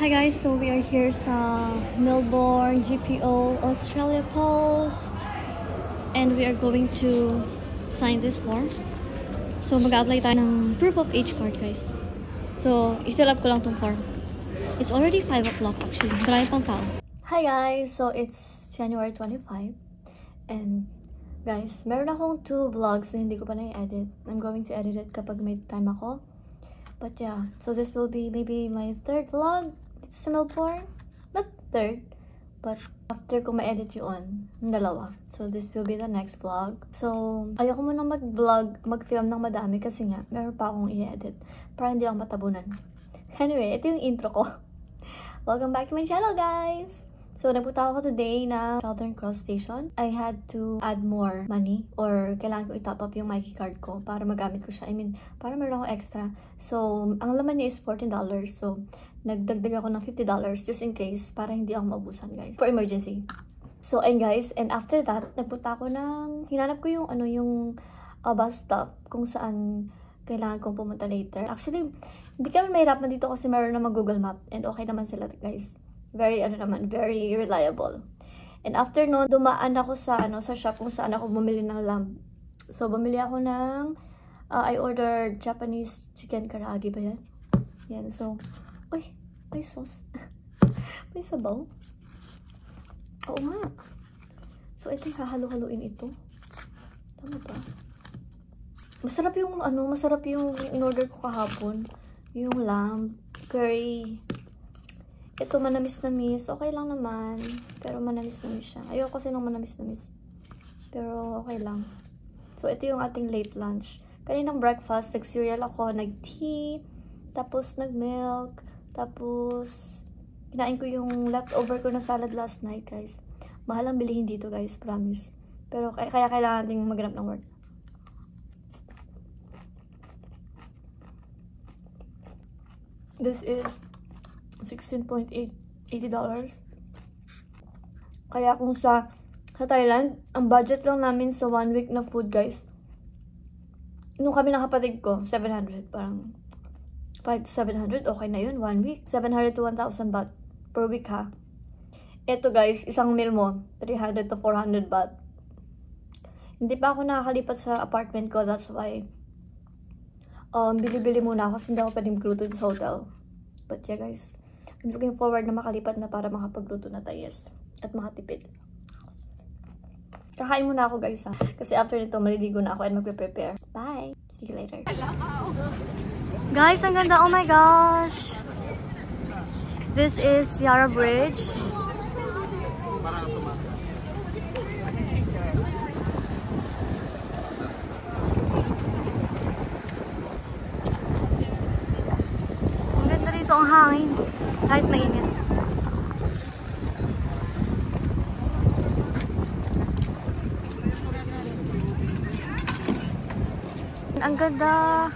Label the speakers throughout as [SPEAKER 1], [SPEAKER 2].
[SPEAKER 1] Hi guys, so we are here sa Melbourne GPO Australia Post and we are going to sign this form. So mag-apply tayo ng proof of age card guys. So i-fill up ko lang tong form. It's already 5 o'clock actually. Marami pang tao. Hi guys, so it's January 25 and guys, meron akong 2 vlogs na hindi ko pa na-edit. I'm going to edit it kapag may time ako. But yeah, so this will be maybe my 3rd vlog dito sa Melbourne. Not 3rd, but after ko ma-edit yun, dalawa. So this will be the next vlog. So, ayoko muna mag-vlog, mag-film ng madami kasi nga, meron pa akong i-edit para hindi ako matabunan. Anyway, ito yung intro ko. Welcome back to my channel, guys! So, nagpunta ako today na Southern Cross Station. I had to add more money or kailangan ko i-top up yung Myki card ko para magamit ko siya. I mean, para meron ako extra. So, ang laman niya is $14. So, nagdagdag ako ng $50 just in case para hindi ako maubusan, guys. For emergency. So, and guys, and after that, nagpunta ako ng, hinanap ko yung, yung bus stop kung saan kailangan kong pumunta later. Actually, hindi kami mahirapan dito kasi meron naman Google Map and okay naman sila, guys. Very, very reliable. And after no, dumaan ako sa, sa shop kung saan ako bumili ng lamb. So, bumili ako ng, I ordered Japanese chicken karaage ba yan? Yan, so, uy, may sauce. May sabaw. Oo nga. So, ito yung hahalo-haluin ito. Tama ba? Masarap yung, masarap yung in-order ko kahapon. Yung lamb, curry. Ito, manamis-namis. Okay lang naman. Pero manamis-namis siya. Ayoko kasi nung manamis-namis. Pero okay lang. So, ito yung ating late lunch. Kaninang breakfast, nag-cereal ako, nag-tea, tapos nag-milk, tapos kinain ko yung leftover ko na salad last night, guys. Mahal ang bilihin dito, guys. Promise. Pero kaya kailangan natin maghanap ng work. This is $16.80. Kaya kung sa Thailand, ang budget lang namin sa 1 week na food, guys. Nung kami ng kapatid ko, 700. Parang 5 to 700. Okay na yun, 1 week. 700 to 1,000 baht per week, ha. Ito, guys, isang meal mo, 300 to 400 baht. Hindi pa ako nakakalipat sa apartment ko. That's why, bili-bili muna ako kasi hindi ako pwedeng magluto sa hotel. But yeah, guys, I'm looking forward na makalipat na para makapagluto na tayo at makatipid. Kakain muna ako, guys, ha. Kasi after nito, maliligo na ako and magpe-prepare. Bye! See you later. Guys, ang ganda! Oh my gosh! This is Yara Bridge. Ang ganda dito ang hangin. Kahit mainit. Ang ganda.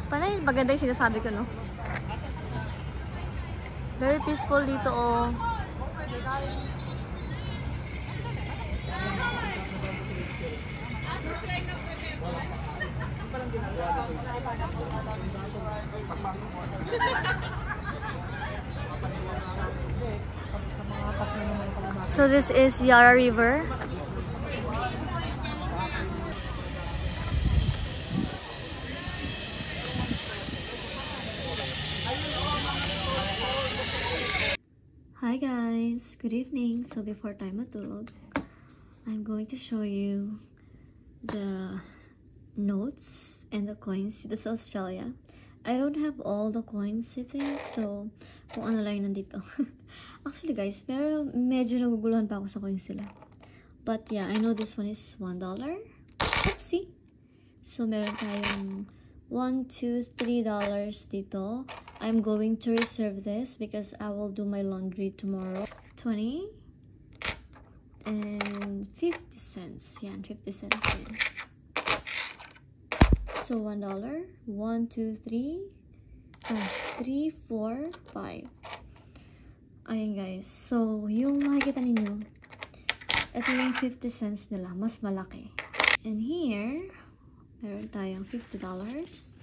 [SPEAKER 1] Parang maganda yung sinasabi ko, no? Very peaceful dito, oh. So this is Yara River. Hi guys, good evening. So before tayo matulog, I'm going to show you the notes and the coins dito sa Australia. I don't have all the coins, I think. So, kung ano lang nandito. Actually guys, pero medyo naguguluhan pa ako sa coins sila. But yeah, I know this one is $1. Oopsie! So, meron tayong $1, $2, $3 dito. I'm going to reserve this because I will do my laundry tomorrow. 20 and 50 cents. Yan, 50 cents yan. So, $1, 1, 2, 3, 3, 4, 5. Ayan guys. So, yung makikita ninyo, ito yung 50 cents nila. Mas malaki. And here, meron tayong $50.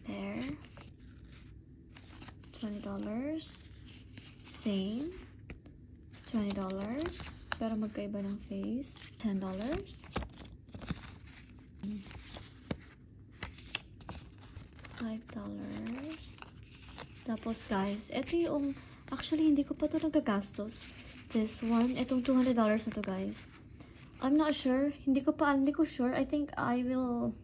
[SPEAKER 1] There. $20. Same. $20. Pero magkaiba ng face. $10. $5. Tapos guys, ito yung actually hindi ko pa to nagagastos. This one, itong $200 na to guys. I'm not sure. Hindi ko sure. I think I will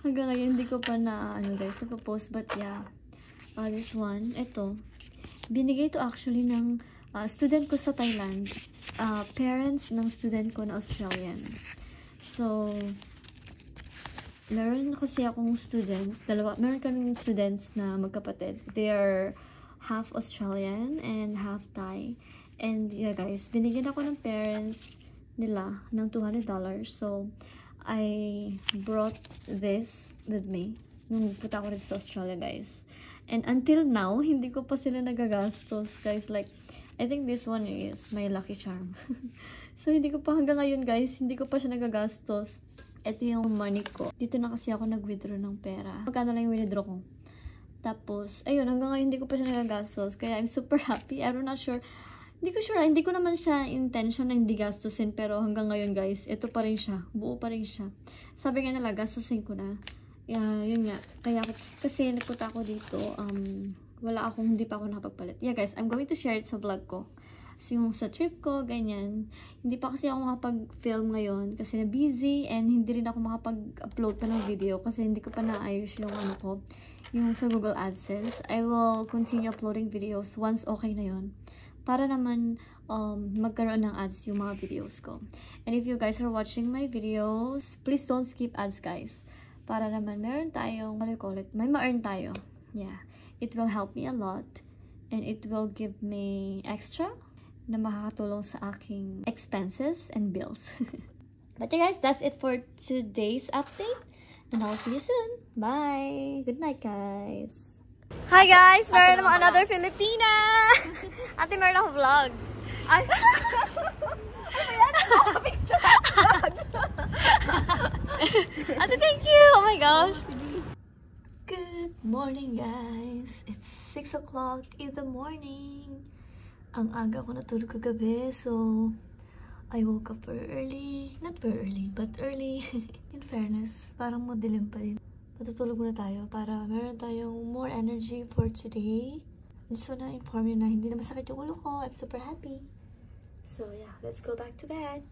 [SPEAKER 1] hanggang ngayon hindi ko pa na guys, na-post, but yeah. This one, ito. Binigay to actually ng student ko sa Thailand. Parents ng student ko na Australian. So, meron kasi akong student, meron kaming students na magkapatid. They are half Australian and half Thai. And yeah guys, binigyan ako ng parents nila ng $200. So, I brought this with me nung punta ako rin sa Australia guys. And until now, hindi ko pa sila nagagastos guys. Like, I think this one is my lucky charm. So, hindi ko pa hanggang ngayon guys, hindi ko pa siya nagagastos. Ito yung money ko. Dito na kasi ako nag-withdraw ng pera. Magkano lang yung withdraw ko. Tapos, ayun, hanggang ngayon hindi ko pa siya nagagastos. Kaya I'm super happy. I'm not sure. Hindi ko naman siya intention na hindi gastusin. Pero hanggang ngayon guys, ito pa rin siya. Buo pa rin siya. Sabi nga nila, gastusin ko na. Yun nga. Kaya, kasi nagpunta ako dito, hindi pa ako nakapagpalit. Yeah guys, I'm going to share it sa vlog ko. So, yung sa trip ko, ganyan. Hindi pa kasi ako makapag-film ngayon kasi na busy and hindi rin ako makapag-upload pa ng video kasi hindi ko pa naayos yung yung sa Google AdSense. I will continue uploading videos once okay na yun. Para naman magkaroon ng ads yung mga videos ko. And if you guys are watching my videos, please don't skip ads guys. Para naman meron tayong, may ma-earn tayo. Yeah. It will help me a lot and it will give me extra na makakatulong sa aking expenses and bills. But yeah guys, that's it for today's update. And I'll see you soon. Bye! Good night guys! Hi guys! Meron naman another Filipina! Ate, meron akong vlog. Ay! Ate, thank you! Oh my gosh! Good morning guys! It's 6 o'clock in the morning. Ang aga ko natulog kagabi, so I woke up very early. Not very early, but early. In fairness, parang madilim pa din. Matutulog muna tayo para meron tayong more energy for today. I just wanna inform you na hindi na masakit yung ulo ko. I'm super happy. So yeah, let's go back to bed.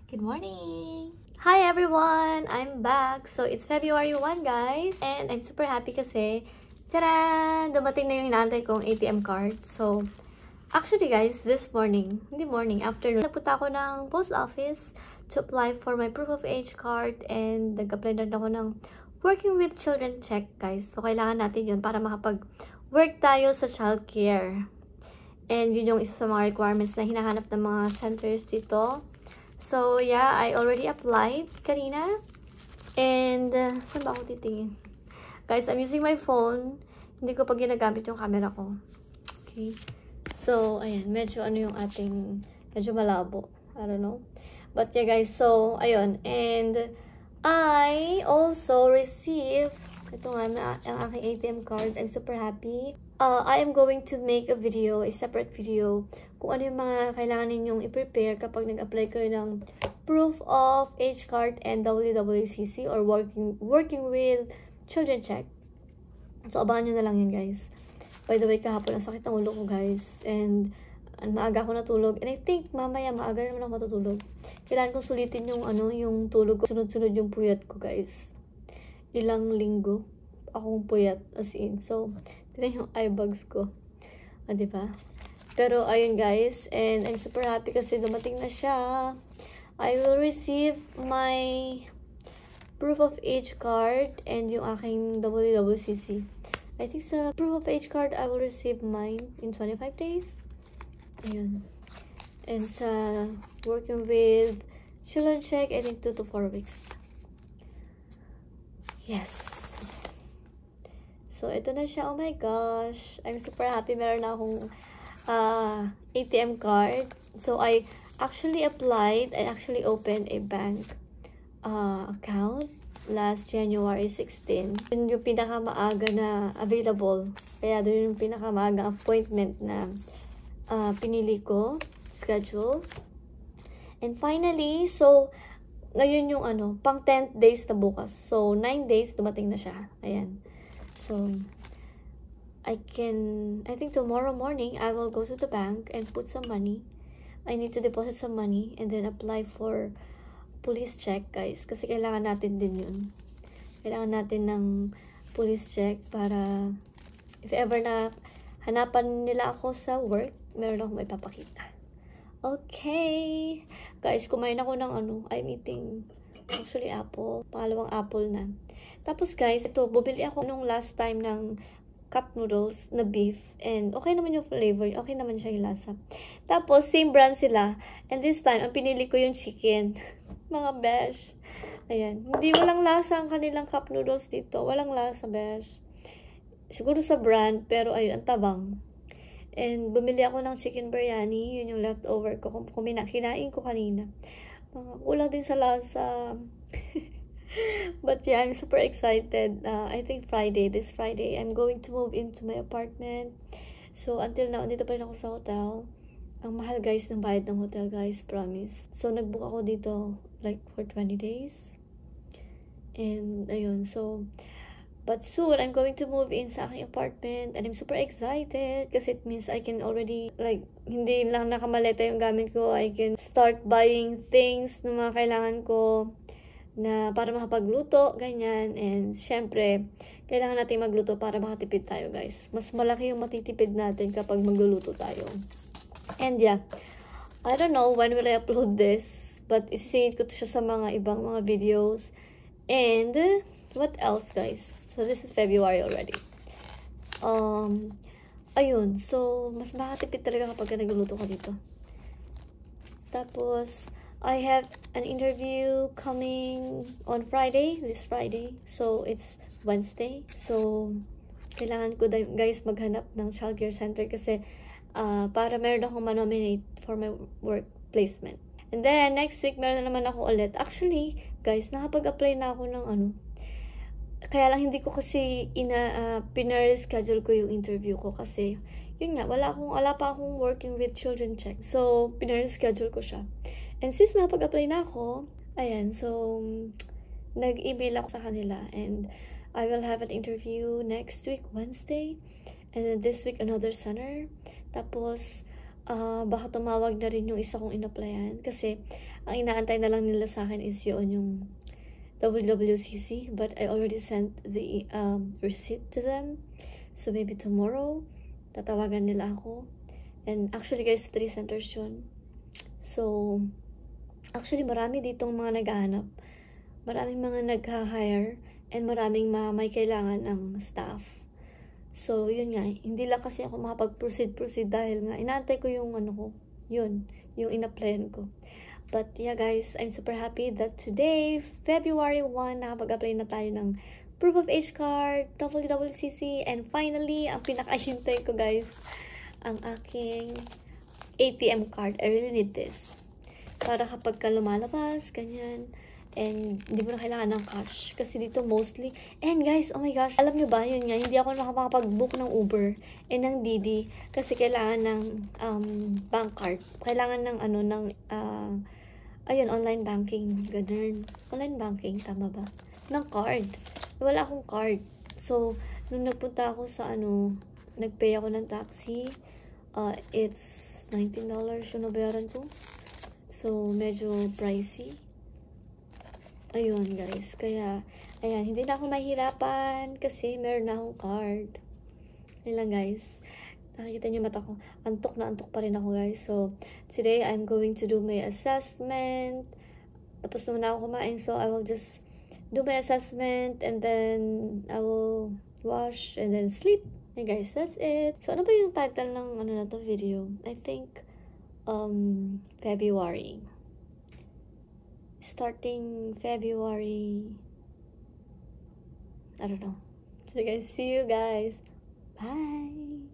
[SPEAKER 1] Good morning! Hi everyone! I'm back. So it's February 1 guys. And I'm super happy kasi, tara! Dumating na yung hinantay kong ATM card. So, actually guys, this morning, afternoon, nagpunta ako ng post office to apply for my proof of age card and nag-apply na ako ng working with children check guys. So, kailangan natin yun para makapag-work tayo sa childcare. And yun yung isa sa mga requirements na hinahanap ng mga centers dito. So, yeah, I already applied kanina. And, saan ba ako titingin? Guys, I'm using my phone. Hindi ko pa ginagamit yung camera ko. Okay. So, ayan, medyo medyo malabo. I don't know. But yeah guys, so, ayun. And, I also received, ito nga, ang aking ATM card. I'm super happy. I am going to make a separate video, kung ano yung mga kailangan ninyong i-prepare kapag nag-apply kayo ng proof of age card and WWCC or working with children check. So, abangan nyo na lang yun guys. By the way, kahapon, ang sakit ng ulo ko, guys. And, maaga ako natulog. And I think, mamaya, maaga naman ako matutulog. Kailangan kong sulitin yung, yung tulog ko. Sunod-sunod yung puyat ko, guys. Ilang linggo akong puyat, as in. So, tignan yung eye bags ko. Diba? Pero, ayun, guys. And, I'm super happy kasi dumating na siya. I will receive my proof of age card and yung aking WWCC. I think sa proof of age card, I will receive mine in 25 days. Ayun. And sa working with children check, I think 2 to 4 weeks. Yes. So, ito na siya. Oh my gosh. I'm super happy. Meron na akong ATM card. So, I actually applied. I actually opened a bank account. last January 16. Yun yung pinakamaaga na available. Kaya doon yung pinakamaaga appointment na pinili ko, schedule. And finally, so, ngayon yung pang 10th days na bukas. So, 9 days, dumating na siya. Ayan. So, I think tomorrow morning, I will go to the bank and put some money. I need to deposit some money and then apply for police check, guys. Kasi kailangan natin din yun. Kailangan natin ng police check para if ever na hanapan nila ako sa work, meron akong maipapakita. Okay. Guys, kumain ako ng I'm eating actually apple. Pangalawang apple na. Tapos guys, ito, bumili ako nung last time ng cup noodles na beef. And okay naman yung flavor. Okay naman siya yung lasa. Tapos, same brand sila. And this time, ang pinili ko yung chicken. Mga besh. Ayan. Hindi walang lasa ang kanilang cup noodles dito. Walang lasa, besh. Siguro sa brand, pero ayun, ang tabang. And bumili ako ng chicken biryani. Yun yung leftover ko. Kinain ko kanina. Kulang din sa lasa. But yeah, I'm super excited. I think this Friday, I'm going to move into my apartment. So, until now, dito pa rin ako sa hotel. Ang mahal, guys, ng bayad ng hotel, guys. Promise. So, nag-book ako dito, like, for 20 days. And, ayun. So, but soon, I'm going to move in sa aking apartment. And I'm super excited. Kasi it means I can already, like, hindi lang nakamaleta yung gamit ko. I can start buying things na mga kailangan ko na para makapagluto, ganyan. And, syempre, kailangan natin magluto para makatipid tayo, guys. Mas malaki yung matitipid natin kapag magluluto tayo. And, yeah. I don't know when will I upload this. But, isisingit ko to siya sa mga ibang mga videos. And, what else, guys? So, this is February already. Ayun. So, mas makatipid talaga kapag nagluluto ka dito. Tapos, I have an interview coming on Friday, this Friday. So, it's Wednesday. So, kailangan ko, guys, maghanap ng childcare center kasi para meron akong manominate for my work placement. And then, next week, meron na naman ako ulit. Actually, guys, nakapag-apply na ako ng Kaya lang hindi ko kasi schedule ko yung interview ko kasi yun nga, wala pa akong working with children check. So, schedule ko siya. And since nakapag-apply na ako, ayan, so, nag-email ako sa kanila. And I will have an interview next week, Wednesday. And then this week, another center. Tapos, baka tumawag na rin yung isa kong in-applyan. Kasi, ang inaantay na lang nila sa akin is yung WWCC. But I already sent the receipt to them. So, maybe tomorrow, tatawagan nila ako. And actually, guys, 3 centers yun. So, actually, marami ditong mga naghahanap. Maraming mga nag-hire and maraming may kailangan ng staff. So, yun nga. Hindi lang kasi ako makapag-proceed dahil nga inaantay ko yung yun, yung in-applyan ko. But yeah, guys, I'm super happy that today, February 1, nakapag-apply na tayo ng proof of age card, WWCC, and finally, ang pinakahintay ko, guys, ang aking ATM card. I really need this. Para kapag ka lumalabas, ganyan. And, hindi mo na kailangan ng cash. Kasi dito mostly. And guys, oh my gosh, alam nyo ba, yun nga, hindi ako makapag-book ng Uber and ng Didi. Kasi kailangan ng bank card. Kailangan ng ayun, online banking. Ganun. Online banking, tama ba? Ng card. Wala akong card. So, nung nagpunta ako sa nagpay ako ng taxi, it's $19 yung nabayaran ko. So, medyo pricey. Ayun, guys. Kaya, ayan, hindi na ako mahirapan kasi meron na akong card. Ayun lang, guys. Nakikita niyo mata ko. Antok na antok pa rin ako, guys. So, today, I'm going to do my assessment. Tapos naman ako kumain. So, I will just do my assessment and then I will wash and then sleep. Hey, guys, that's it. So, ano ba yung title ng na to video? I think, February. Starting February, I don't know. So guys, see you guys. Bye.